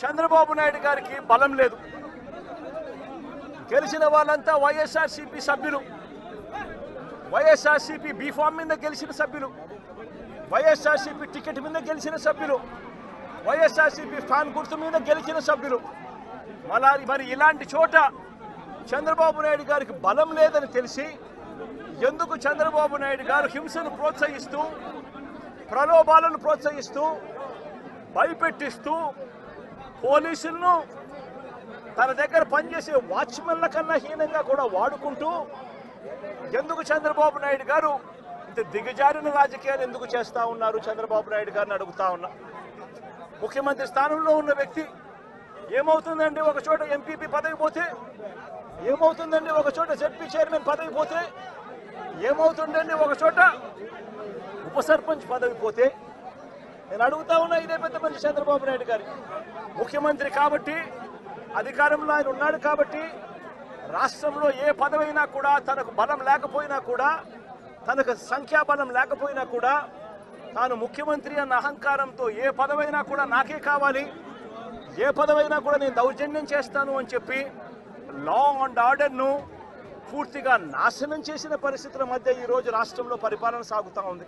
చంద్రబాబు నాయుడు గారికి బలం లేదు. గెలిచిన వాళ్ళంతా వైఎస్ఆర్సీపీ సభ్యులు, వైఎస్ఆర్సీపీ బీఫామ్ మీద గెలిచిన సభ్యులు, వైఎస్ఆర్సీపీ టికెట్ మీద గెలిచిన సభ్యులు, వైఎస్ఆర్సీపీ ఫ్యాన్ గుర్తు మీద గెలిచిన సభ్యులు. మరి ఇలాంటి చోట చంద్రబాబు నాయుడు గారికి బలం లేదని తెలిసి ఎందుకు చంద్రబాబు నాయుడు గారు హింసను ప్రోత్సహిస్తూ, ప్రలోభాలను ప్రోత్సహిస్తూ, భయపెట్టిస్తూ, పోలీసులను తన దగ్గర పనిచేసే వాచ్మెన్ల కన్నా హీనంగా కూడా వాడుకుంటూ ఎందుకు చంద్రబాబు నాయుడు గారు ఇంత దిగజారిన రాజకీయాలు ఎందుకు చేస్తూ ఉన్నారు చంద్రబాబు నాయుడు గారిని అడుగుతా ఉన్నా. ముఖ్యమంత్రి స్థానంలో ఉన్న వ్యక్తి ఏమవుతుందండి ఒక చోట ఎంపీపీ పదవి పోతే, ఏమవుతుందండి ఒక చోట జెడ్పీ చైర్మన్ పదవి పోతే, ఏమవుతుందండి ఒక చోట ఉప సర్పంచ్ పదవి పోతే. నేను అడుగుతా ఉన్నా, ఇదే పెద్ద మనిషి చంద్రబాబు నాయుడు గారి ముఖ్యమంత్రి కాబట్టి, అధికారంలో ఆయన ఉన్నాడు కాబట్టి, రాష్ట్రంలో ఏ పదవైనా కూడా తనకు బలం లేకపోయినా కూడా, తనకు సంఖ్యాబలం లేకపోయినా కూడా, తాను ముఖ్యమంత్రి అన్న అహంకారంతో ఏ పదవైనా కూడా నాకే కావాలి, ఏ పదవైనా కూడా నేను దౌర్జన్యం చేస్తాను అని చెప్పి లా అండ్ ఆర్డర్ను పూర్తిగా నాశనం చేసిన పరిస్థితుల మధ్య ఈరోజు రాష్ట్రంలో పరిపాలన సాగుతూ ఉంది.